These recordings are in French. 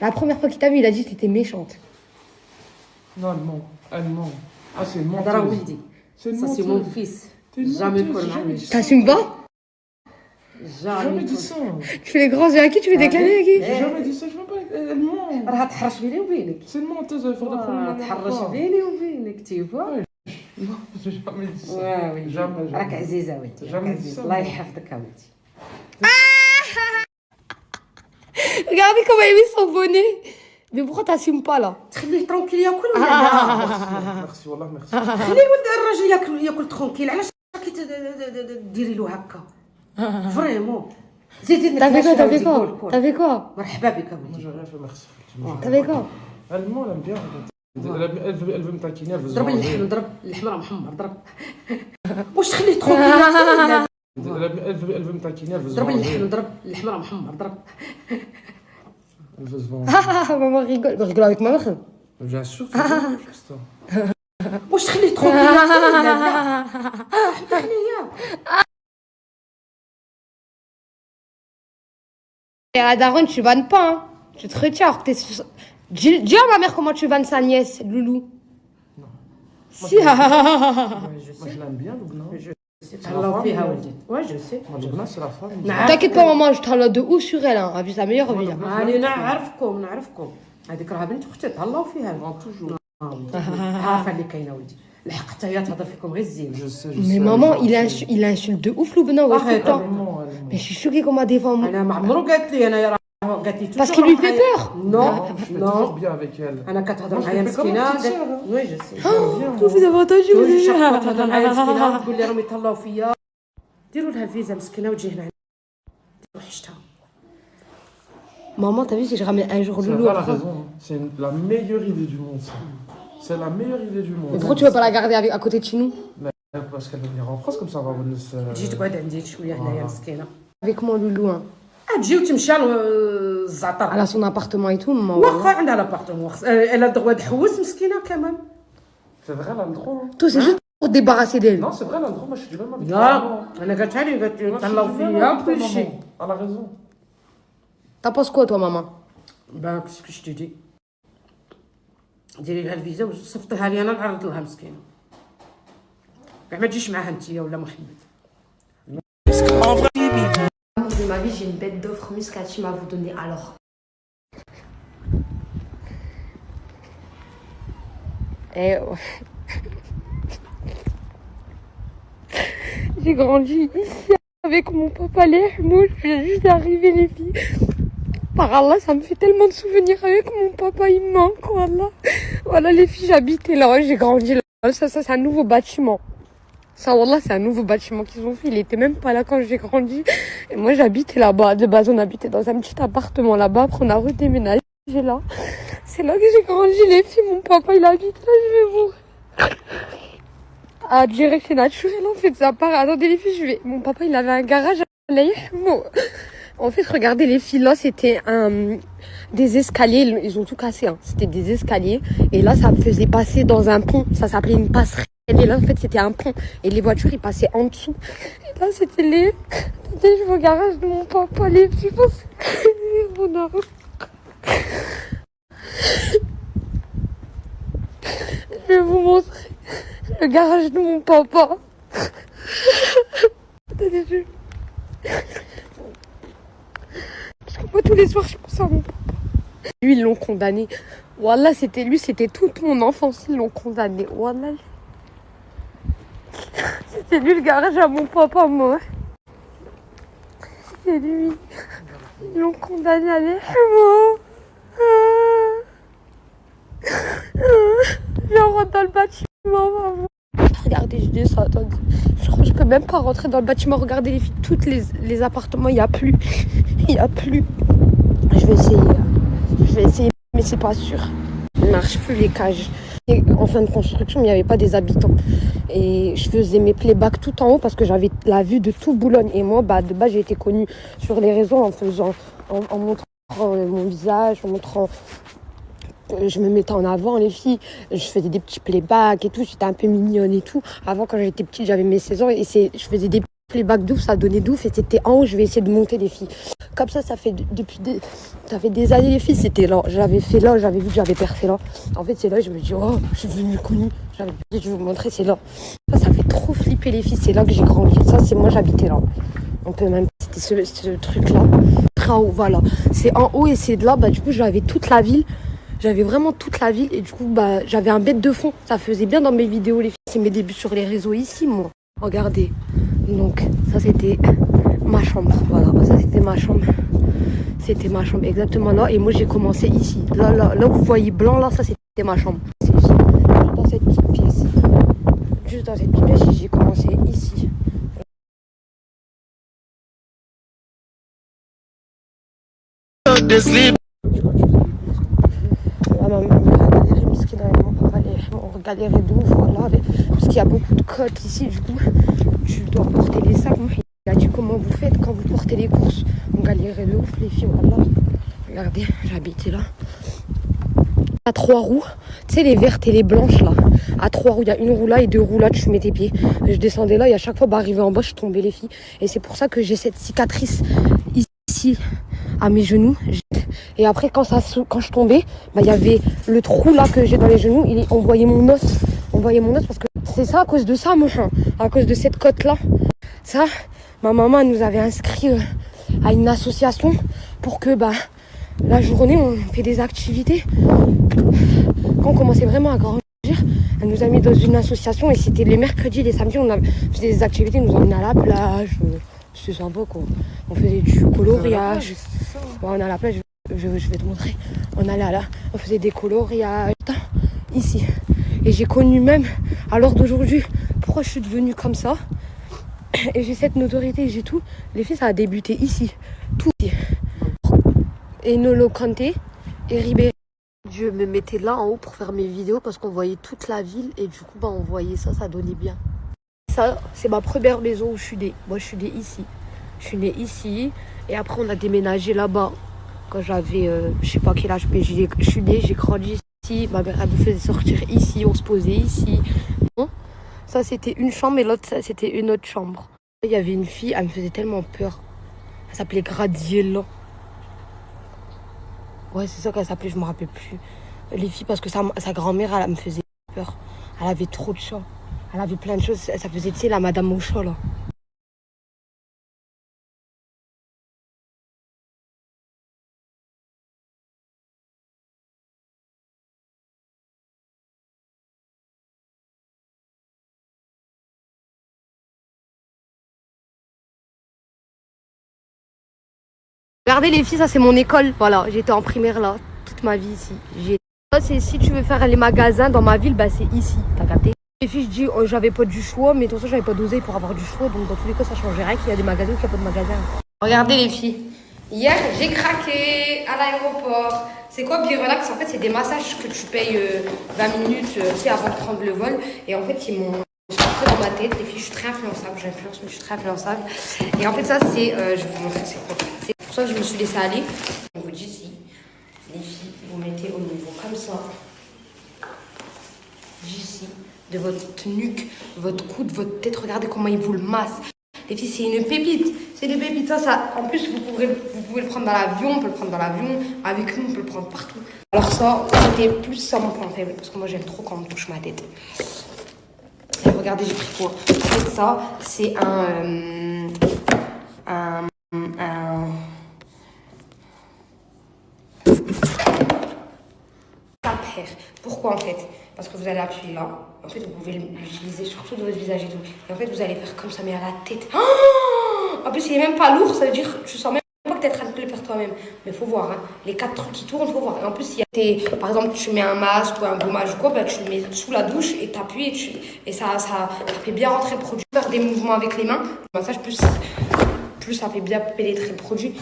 La première fois qu'il t'a vu, il a dit que t'étais méchante. Non, allemand. Allemand. Ah, c'est une هذا راه menteuse. ولدي. C'est une Ça c'est menteuse. mon fils. T'es une Jamais menteuse, pour j'ai le jamais marier. dit ça. T'assumes pas? Jamais dit ça. Tu fais les grands yeux à qui? Tu fais des câlins à qui? J'ai jamais dit ça, je veux pas. Elle ment. راه تحرش بيني وبينك. C'est une menteuse, elle fait des problèmes. تحرش بيني وبينك تيفوا. Non, j'ai jamais dit ça. واوي Jamais, راك jamais. عزيزه ولدي. Jamais راك dit عزيز. ça. الله يحفظك يا ولدي. Regardez comment il met son bonnet. Mais pourquoi t'assumes pas là? تخليه ترونكيل ياكل ولا لا؟ Merci, والله merci. خلي ولد الراجل ياكل ترونكيل علاش راكي ديري له هكا فريمون زيدي T'avais quoi? T'avais quoi? T'avais quoi? مرحبا بك Moi, ولدي j'ai rien fait, merci. T'avais quoi? Elle ment, elle aime bien. Elle veut me taquiner, elle veut se ضرب venger. اللحم ضرب اللحم راه محمر ضرب واش تخليه ترونكيل ياكل Elle veut me taquiner, elle veut se ضرب venger. اللحم ضرب اللحم راه محمر ضرب Elle veut se venger. Maman rigole. Rigole avec ma mère. Bien sûr, c'est ça. واش تخليه ترونكيل ياكل ولا لا خليه Et à Daron, tu vannes pas, hein. Tu te retiens. Alors que dis à ma mère comment tu vannes sa nièce, Loulou. Non. Si. Moi, je l'aime bien, Loubna. تهلاو فيها ولدي وا جو سي Moi, Loubna, c'est la femme. نعم T'inquiète pas, maman, je t'enlève de ouf sur elle, hein. A vu sa meilleure vie. Hein. راني نعرفكم هذيك راه بنت اختي تهلاو فيها Avant, toujours. عارفه اللي كاينه ولدي الحق حتى هي تهضر فيكم غير الزين Je sais, je Mais sais. maman, je sais. il insulte de ouf Loubna, ouais, tout le Arrête, temps. Elle ment, elle ment. Mais je suis choquée qu'on m'a défendu. انا ما عمرو قالت لي انا قالت لي Parce qu'il lui fait peur. نو Je fais toujours نو bien avec elle. انا كتهضر Moi, je معايا le fais comme مسكينه une petite sœur, hein. وي جو سي Vous avez entendu, كل vous شهر كتهضر معايا مسكينه تقول لي راهم يتهلاو فيا ديروا لها الفيزا مسكينه وتجي هنا ديروا حشتها Maman, t'as vu si je ramène un jour C'est Loulou pas la après. raison. Hein. C'est la meilleure idée du monde, ça. C'est la meilleure idée du monde. Mais pourquoi tu veux pas la garder à côté de chez nous? Parce qu'elle va venir en France, comme ça, on va venir se... تجي تقعد عندي شويه هنايا مسكينه Avec moi, Loulou, hein. تجي وتمشى للزعتر Elle a son appartement et tout, maman. واخا عندها لابارتمون الا دغوا تحوس مسكينه كمان C'est vrai, elle a le droit. Hein. Tout, c'est juste pour te débarrasser d'elle. Non, c'est vrai, elle a le droit. Moi, je suis du même avec لا انا قالتها لي قالت لي Moi, je suis تهلاو du même فيا avec toi, كل شيء maman. Elle a raison. T'en penses quoi, toi, maman? بان كسكو تجي ديري لها الفيزا وصيفطيها لي انا نعرض لها مسكينه كاع ما تجيش معاها انت ولا محمد Amour de ma vie, j'ai une bête d'offre muscatine à vous donner. Alors. Eh ouais. J'ai grandi ici avec mon papa les mouches. Je viens juste d'arriver les filles. Par Allah, ça me fait tellement de souvenirs avec mon papa, il me manque, voilà. Voilà les filles, j'habitais là, j'ai grandi là. Ça c'est un nouveau bâtiment. Ça, wallah, c'est un nouveau bâtiment qu'ils ont fait. Il était même pas là quand j'ai grandi. Et moi, j'habitais là-bas. De base, on habitait dans un petit appartement là-bas. Après, on a redéménagé là. C'est là que j'ai grandi, les filles. Mon papa, il habite là. Je vais mourir. Ah, direct, c'est naturel, en fait, ça part. Attendez, les filles, Mon papa, il avait un garage à l'Aïhmo. En fait, regardez, les filles, là, c'était des escaliers. Ils ont tout cassé, hein. C'était des escaliers. Et là, ça me faisait passer dans un pont. Ça s'appelait une passerelle. Et là, en fait, c'était un pont. Et les voitures, ils passaient en dessous. Et là, c'était les... Attendez, je vais au garage de mon papa, les filles. On a... Je vais vous montrer le garage de mon papa. Attendez, Parce que moi, tous les soirs, je pense à mon papa. Lui, ils l'ont condamné. Wallah, c'était toute mon enfance, ils l'ont condamné. Wallah. C'était lui le garage à mon papa, moi. C'est lui. Ils l'ont condamné à l'échouement. Je rentre dans le bâtiment, maman. Regardez, je dis ça, attendez. Je crois que je peux même pas rentrer dans le bâtiment. Regardez les filles, tous les appartements, il n'y a plus. Il n'y a plus. Je vais essayer, mais c'est pas sûr. Il ne marche plus les cages. Et en fin de construction, il n'y avait pas des habitants. Et je faisais mes playbacks tout en haut parce que j'avais la vue de tout Boulogne. Et moi, de base, j'ai été connue sur les réseaux en montrant mon visage, en montrant... Je me mettais en avant, les filles. Je faisais des petits playbacks et tout. J'étais un peu mignonne et tout. Avant, quand j'étais petite, j'avais mes 16 ans. Et je faisais des les bacs d'ouf, ça donnait d'ouf. Et c'était en haut, je vais essayer de monter les filles. Comme ça fait ça fait des années les filles, c'était là. J'avais fait là, j'avais vu que j'avais percé là. En fait, c'est là, je me dis, oh, je suis devenue connue. J'avais dit, je vais vous montrer, c'est là. Ça fait trop flipper les filles, c'est là que j'ai grandi. Ça, c'est moi, j'habitais là. On peut même, c'était ce truc-là. Très en haut, voilà. C'est en haut et c'est de là, bah, du coup, j'avais toute la ville. J'avais vraiment toute la ville et du coup, bah, j'avais un bête de fond. Ça faisait bien dans mes vidéos, les filles. C'est mes débuts sur les réseaux ici, moi. Regardez. Donc, ça, c'était ma chambre. Voilà, ça, c'était ma chambre. C'était ma chambre, exactement là. Et moi, j'ai commencé ici. Là où vous voyez blanc, là, ça, c'était ma chambre. C'est ici. Juste dans cette petite pièce. Juste dans cette petite pièce, j'ai commencé ici. Ma mère a galéré, on galérait de ouf, voilà, parce qu'il y a beaucoup de côtes ici, du coup, tu dois porter les sacs. Moi, il a dit comment vous faites quand vous portez les courses. On galérait de ouf, les filles, voilà. Regardez, j'habitais là. À 3 roues, tu sais, les vertes et les blanches là. À 3 roues, il y a une roue là et 2 roues là, tu mets tes pieds. Je descendais là et à chaque fois, arrivé en bas, je tombais, les filles. Et c'est pour ça que j'ai cette cicatrice ici, à mes genoux. Et après, quand je tombais, bah, il y avait le trou là que j'ai dans les genoux. On voyait mon os. On voyait mon os parce que c'est ça à cause de ça, moi. À cause de cette côte là. Ça, ma maman nous avait inscrit à une association pour que bah, la journée, on fait des activités. Quand on commençait vraiment à grandir, elle nous a mis dans une association et c'était les mercredis, les samedis, on faisait des activités, nous emmenait à la plage. C'était sympa quoi. On faisait du coloriage. Ouais, on est à la plage. Je vais te montrer. On faisait des coloriages ici. Et j'ai connu même, à l'heure d'aujourd'hui, pourquoi je suis devenue comme ça. Et j'ai cette notoriété, j'ai tout. Les filles, ça a débuté ici. Tout ici. Et Nolo Kanté et Ribéry. Je me mettais là en haut pour faire mes vidéos parce qu'on voyait toute la ville. Et du coup, bah, on voyait ça, ça donnait bien. Ça, c'est ma première maison où je suis née. Moi, je suis née ici. Je suis née ici. Et après, on a déménagé là-bas. Quand j'avais, je sais pas quel âge, mais je suis née, j'ai grandi ici. Ma mère, elle me faisait sortir ici, on se posait ici. Ça, c'était une chambre et l'autre, c'était une autre chambre. Il y avait une fille, elle me faisait tellement peur. Elle s'appelait Gradiella. Ouais, c'est ça qu'elle s'appelait, je me rappelle plus. Les filles, parce que sa grand-mère, elle me faisait peur. Elle avait trop de chats. Elle avait plein de choses. Ça faisait, tu sais, la madame au chat, là. Regardez les filles, ça c'est mon école. Voilà, j'étais en primaire là, toute ma vie ici. Ça c'est si tu veux faire les magasins dans ma ville, bah c'est ici, t'as capté. Les filles, je dis, oh, j'avais pas du choix, mais de toute façon j'avais pas d'oseille pour avoir du choix, donc dans tous les cas ça changeait rien qu'il y a des magasins ou qu'il n'y a pas de magasins. Regardez les filles, hier j'ai craqué à l'aéroport. C'est quoi Be Relax? En fait c'est des massages que tu payes 20 minutes, tu sais, avant de prendre le vol. Et en fait ils m'ont rentré dans ma tête, les filles, je suis très influençable, j'influence mais je suis très influençable. Et en fait ça c'est, je vais vous montrer c'est quoi. C'est pour ça que je me suis laissée aller. On vous dit ici, les filles, vous mettez au niveau comme ça, ici, de votre nuque, votre coude, votre tête. Regardez comment il vous le masse. Les filles, c'est une pépite. C'est des pépites. Ça. En plus, vous pouvez le prendre dans l'avion. On peut le prendre dans l'avion. Avec nous, on peut le prendre partout. Alors ça, c'était plus ça mon point faible. Parce que moi, j'aime trop quand on me touche ma tête. Et regardez, j'ai pris quoi. En fait, ça, c'est un Pourquoi en fait? Parce que vous allez appuyer là. En fait, vous pouvez l'utiliser sur tout votre visage et tout. Et en fait, vous allez faire comme ça, mais à la tête. Oh, en plus, il est même pas lourd. Ça veut dire que tu sens même pas que tu es en train de le faire toi-même. Mais il faut voir. Hein. Les 4 trucs qui tournent, il faut voir. Et en plus, par exemple, tu mets un masque ou un gommage ou quoi, bah, tu le mets sous la douche et tu appuies. Et ça fait bien rentrer le produit. Faire des mouvements avec les mains. Le massage, plus ça fait bien pénétrer le produit.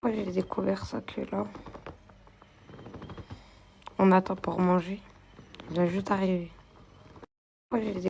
Moi j'ai découvert ça que là. On attend pour manger. Il vient juste arriver. Moi j'ai